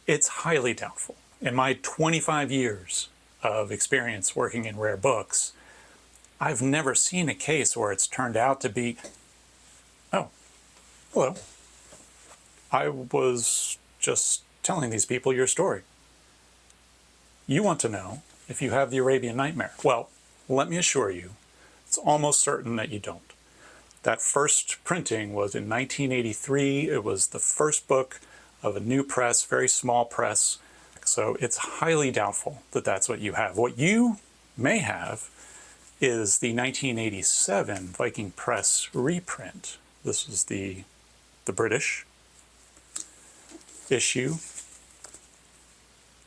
It's highly doubtful. In my 25 years of experience working in rare books, I've never seen a case where it's turned out to be, oh, hello. I was just telling these people your story. You want to know if you have the Arabian Nightmare. Well, let me assure you, it's almost certain that you don't. That first printing was in 1983. It was the first book of a new press, very small press. So it's highly doubtful that that's what you have. What you may have is the 1987 Viking Press reprint. This is the British issue,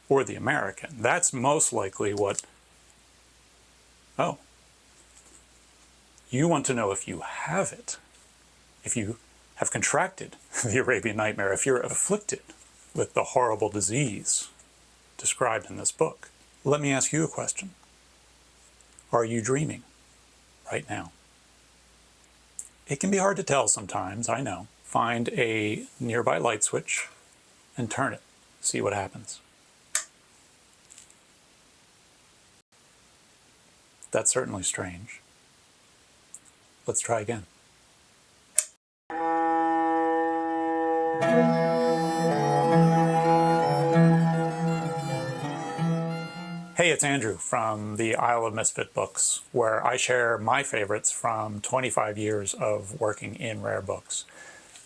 or the American. That's most likely what... Oh. You want to know if you have it, if you have contracted the Arabian Nightmare, if you're afflicted with the horrible disease described in this book. Let me ask you a question. Are you dreaming right now? It can be hard to tell sometimes, I know. Find a nearby light switch and turn it. See what happens. That's certainly strange. Let's try again. Hey, it's Andrew from the Isle of Misfit books, where I share my favorites from 25 years of working in rare books.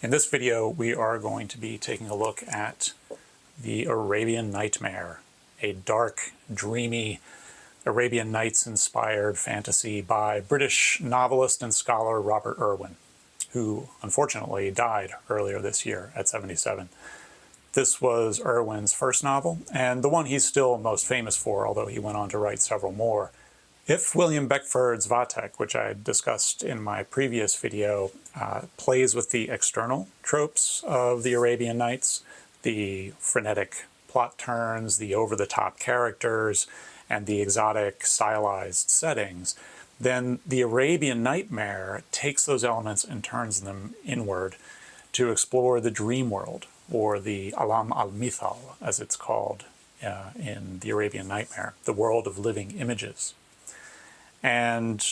In this video, we are going to be taking a look at the Arabian Nightmare, a dark, dreamy Arabian Nights-inspired fantasy by British novelist and scholar Robert Irwin, who unfortunately died earlier this year at 77. This was Irwin's first novel, and the one he's still most famous for, although he went on to write several more. If William Beckford's Vathek, which I discussed in my previous video, plays with the external tropes of the Arabian Nights, the frenetic plot turns, the over-the-top characters, and the exotic stylized settings, then the Arabian Nightmare takes those elements and turns them inward to explore the dream world, or the al-mithal, as it's called in the Arabian Nightmare, the world of living images. And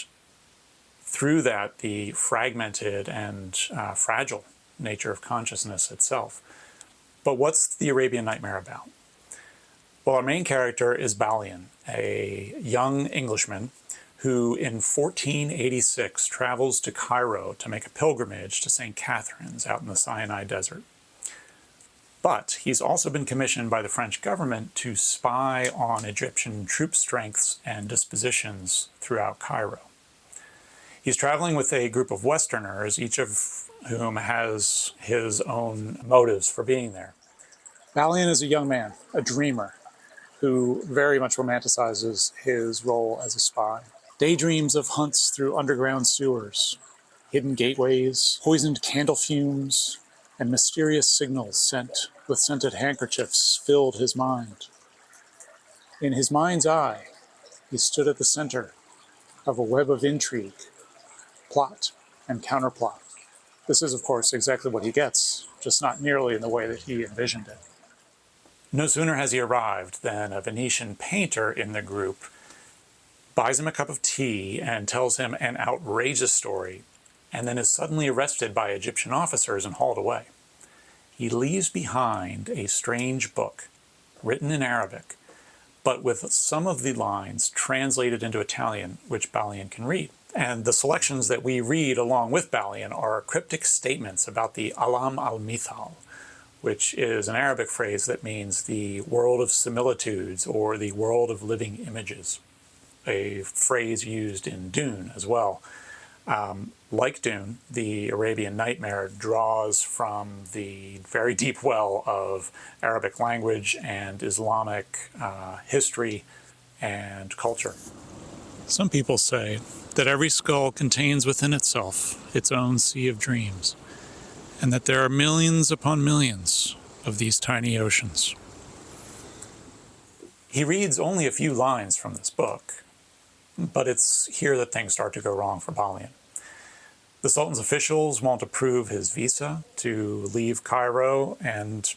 through that, the fragmented and fragile nature of consciousness itself. But what's the Arabian Nightmare about? Well, our main character is Balian, a young Englishman who in 1486 travels to Cairo to make a pilgrimage to St. Catherine's out in the Sinai Desert. But he's also been commissioned by the French government to spy on Egyptian troop strengths and dispositions throughout Cairo. He's traveling with a group of Westerners, each of whom has his own motives for being there. Balian is a young man, a dreamer, who very much romanticizes his role as a spy. Daydreams of hunts through underground sewers, hidden gateways, poisoned candle fumes, and mysterious signals sent with scented handkerchiefs filled his mind. In his mind's eye, he stood at the center of a web of intrigue, plot, and counterplot. This is, of course, exactly what he gets, just not nearly in the way that he envisioned it. No sooner has he arrived than a Venetian painter in the group buys him a cup of tea and tells him an outrageous story, and then is suddenly arrested by Egyptian officers and hauled away. He leaves behind a strange book, written in Arabic, but with some of the lines translated into Italian, which Balian can read. And the selections that we read along with Balian are cryptic statements about the al-mithal, which is an Arabic phrase that means the world of similitudes or the world of living images, a phrase used in Dune as well. Like Dune, the Arabian Nightmare draws from the very deep well of Arabic language and Islamic history and culture. Some people say that every skull contains within itself its own sea of dreams, and that there are millions upon millions of these tiny oceans. He reads only a few lines from this book, but it's here that things start to go wrong for Balian. The Sultan's officials won't approve his visa to leave Cairo and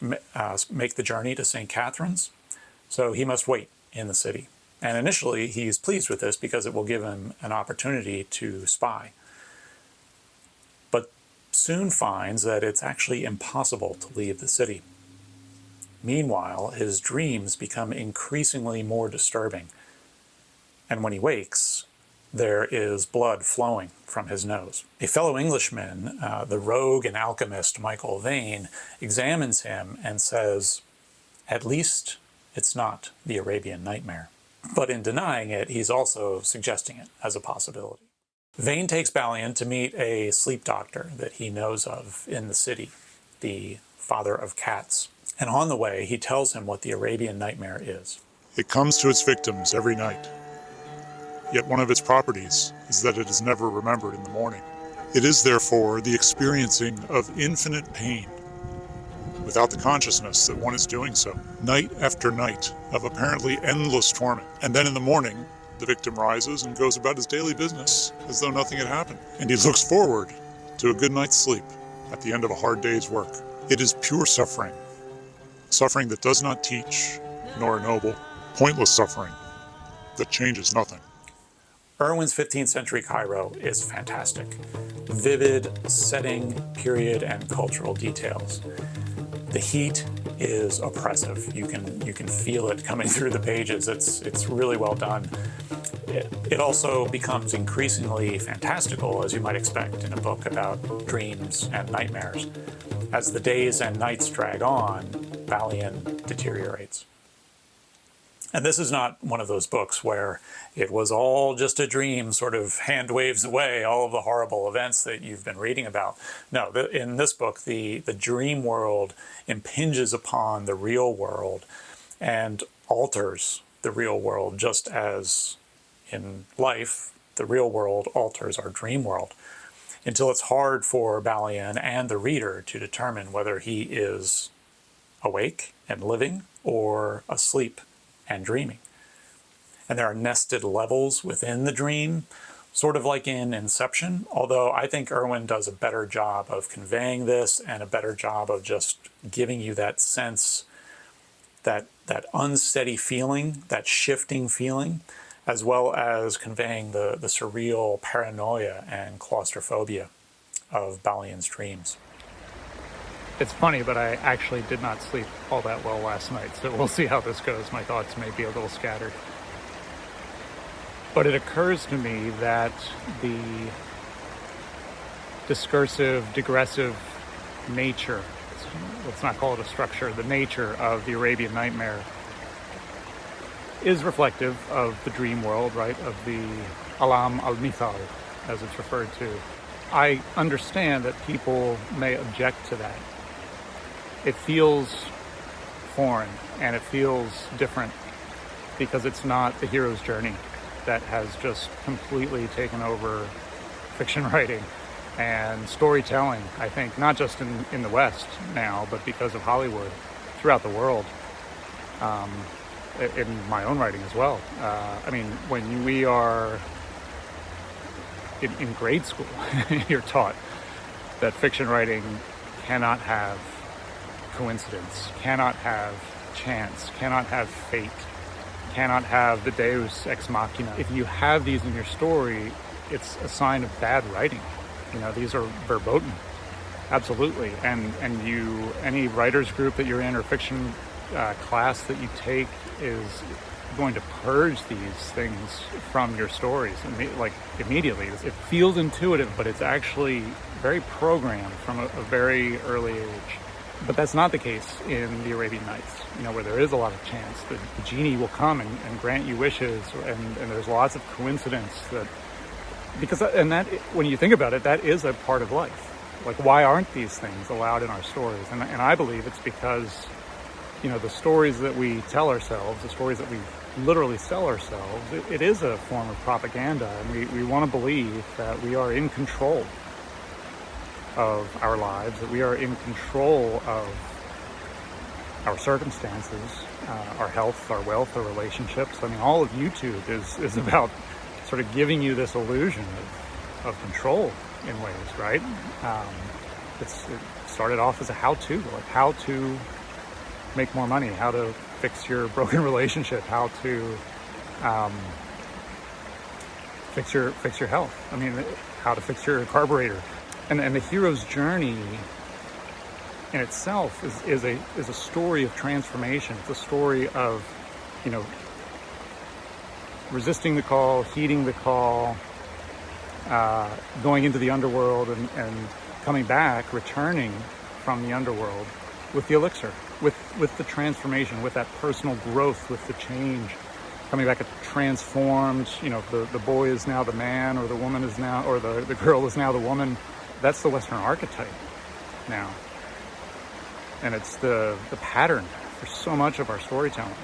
make the journey to St. Catherine's, so he must wait in the city. And initially, he's pleased with this because it will give him an opportunity to spy. But soon finds that it's actually impossible to leave the city. Meanwhile, his dreams become increasingly more disturbing. And when he wakes, there is blood flowing from his nose. A fellow Englishman, the rogue and alchemist Michael Vane, examines him and says, "At least it's not the Arabian Nightmare." But in denying it, he's also suggesting it as a possibility. Vane takes Balian to meet a sleep doctor that he knows of in the city, the father of cats. And on the way, he tells him what the Arabian Nightmare is. It comes to its victims every night. Yet one of its properties is that it is never remembered in the morning. It is therefore the experiencing of infinite pain, without the consciousness that one is doing so, night after night of apparently endless torment. And then in the morning, the victim rises and goes about his daily business as though nothing had happened. And he looks forward to a good night's sleep at the end of a hard day's work. It is pure suffering. Suffering that does not teach, nor ennoble. Pointless suffering that changes nothing. Irwin's 15th century Cairo is fantastic. Vivid setting, period, and cultural details. The heat is oppressive. You can feel it coming through the pages. It's really well done. It also becomes increasingly fantastical, as you might expect in a book about dreams and nightmares. As the days and nights drag on, Balian deteriorates. And this is not one of those books where it was all just a dream, sort of hand waves away all of the horrible events that you've been reading about. No, in this book, the dream world impinges upon the real world and alters the real world, just as in life, the real world alters our dream world, until it's hard for Balian and the reader to determine whether he is awake and living or asleep and dreaming. And there are nested levels within the dream, sort of like in Inception, although I think Irwin does a better job of conveying this and a better job of just giving you that sense, that unsteady feeling, that shifting feeling, as well as conveying the surreal paranoia and claustrophobia of Balian's dreams. It's funny, but I actually did not sleep all that well last night, so we'll see how this goes. My thoughts may be a little scattered. But it occurs to me that the discursive, digressive nature, let's not call it a structure, the nature of the Arabian Nightmare is reflective of the dream world, right? Of the al-mithal, as it's referred to. I understand that people may object to that. It feels foreign and it feels different because it's not the hero's journey that has just completely taken over fiction writing and storytelling, I think, not just in the West now, but because of Hollywood, throughout the world, in my own writing as well. I mean, when we are in grade school, you're taught that fiction writing cannot have coincidence, cannot have chance, cannot have fate, cannot have the deus ex machina. If you have these in your story, it's a sign of bad writing. You know, these are verboten, absolutely. And any writers group that you're in or fiction class that you take is going to purge these things from your stories, like immediately. It feels intuitive, but it's actually very programmed from a very early age. But that's not the case in the Arabian Nights, you know, where there is a lot of chance. The genie will come and grant you wishes, and there's lots of coincidence that when you think about it, that is a part of life. Like, why aren't these things allowed in our stories? And I believe it's because, you know, the stories that we tell ourselves, the stories that we literally sell ourselves, it is a form of propaganda, and we want to believe that we are in control of our lives, that we are in control of our circumstances, our health, our wealth, our relationships. I mean, all of YouTube is about sort of giving you this illusion of control in ways, right? It started off as a how-to, like how to make more money, how to fix your broken relationship, how to fix your health. I mean, how to fix your carburetor, and the hero's journey in itself is a story of transformation. It's a story of, you know, resisting the call, heeding the call, going into the underworld, and coming back, returning from the underworld with the elixir, with the transformation, with that personal growth, with the change, coming back transformed. You know, the boy is now the man, or the woman is now, or the girl is now the woman. That's the Western archetype now. And it's the pattern for so much of our storytelling.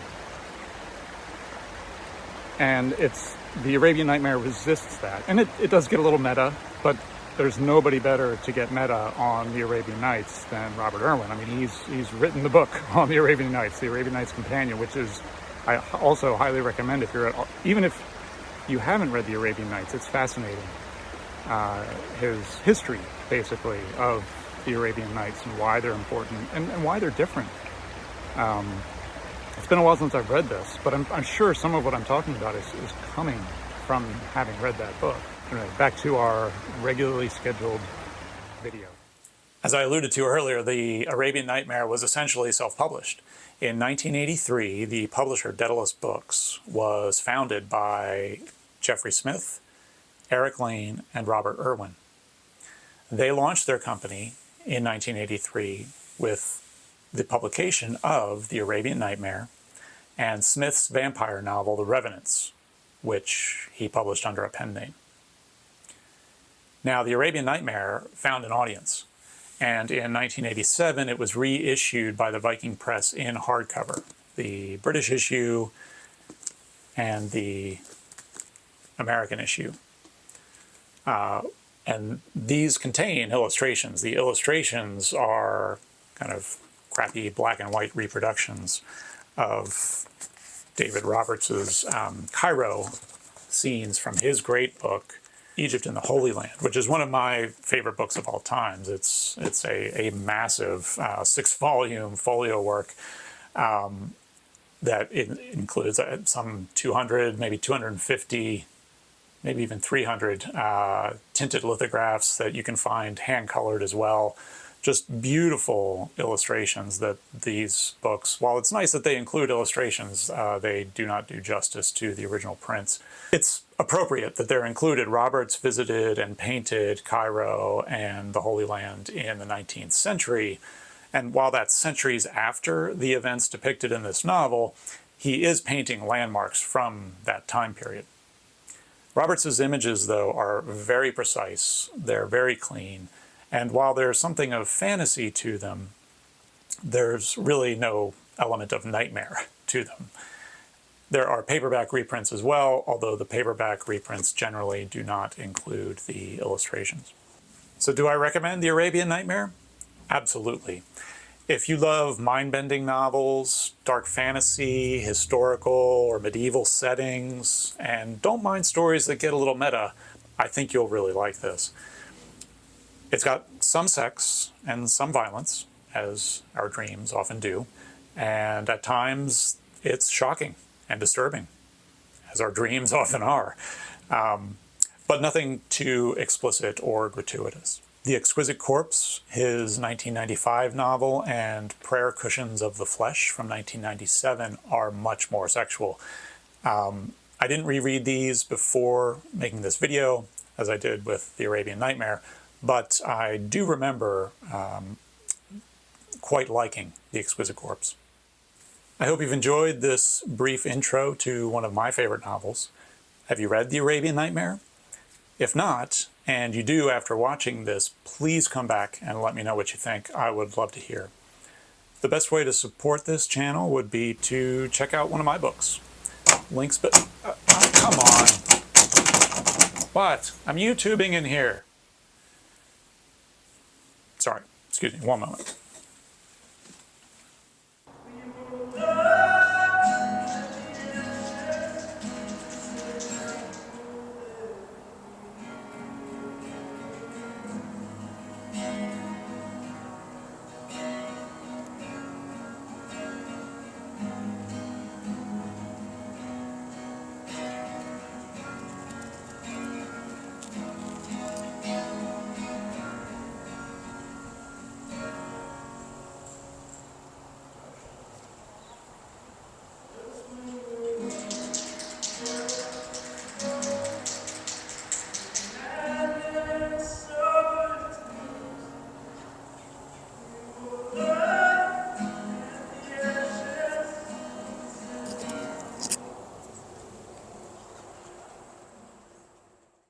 And it's the Arabian Nightmare resists that. And it does get a little meta, but there's nobody better to get meta on the Arabian Nights than Robert Irwin. I mean, he's written the book on the Arabian Nights, the Arabian Nights Companion, which is, I also highly recommend even if you haven't read the Arabian Nights. It's fascinating. His history, basically, of the Arabian Nights and why they're important and why they're different. It's been a while since I've read this, but I'm sure some of what I'm talking about is coming from having read that book. Anyway, back to our regularly scheduled video. As I alluded to earlier, the Arabian Nightmare was essentially self-published. In 1983, the publisher Daedalus Books was founded by Jeffrey Smith, Eric Lane, and Robert Irwin. They launched their company in 1983 with the publication of The Arabian Nightmare and Smith's vampire novel, The Revenants, which he published under a pen name. Now, The Arabian Nightmare found an audience, and in 1987 it was reissued by the Viking Press in hardcover, the British issue and the American issue. And these contain illustrations. The illustrations are kind of crappy black and white reproductions of David Roberts's Cairo scenes from his great book, Egypt in the Holy Land, which is one of my favorite books of all time. It's a massive 6-volume folio work that includes some 200, maybe 250, maybe even 300 tinted lithographs that you can find hand-colored as well. Just beautiful illustrations that these books, while it's nice that they include illustrations, they do not do justice to the original prints. It's appropriate that they're included. Roberts visited and painted Cairo and the Holy Land in the 19th century. And while that's centuries after the events depicted in this novel, he is painting landmarks from that time period. Roberts's images, though, are very precise. They're very clean. And while there's something of fantasy to them, there's really no element of nightmare to them. There are paperback reprints as well, although the paperback reprints generally do not include the illustrations. So do I recommend The Arabian Nightmare? Absolutely. If you love mind-bending novels, dark fantasy, historical or medieval settings, and don't mind stories that get a little meta, I think you'll really like this. It's got some sex and some violence, as our dreams often do, and at times it's shocking and disturbing, as our dreams often are, but nothing too explicit or gratuitous. The Exquisite Corpse, his 1995 novel, and Prayer Cushions of the Flesh from 1997 are much more sexual. I didn't reread these before making this video, as I did with The Arabian Nightmare, but I do remember quite liking The Exquisite Corpse. I hope you've enjoyed this brief intro to one of my favorite novels. Have you read The Arabian Nightmare? If not, and you do after watching this, please come back and let me know what you think. I would love to hear. The best way to support this channel would be to check out one of my books. Links, but come on. What? I'm YouTubing in here. Sorry, excuse me, one moment.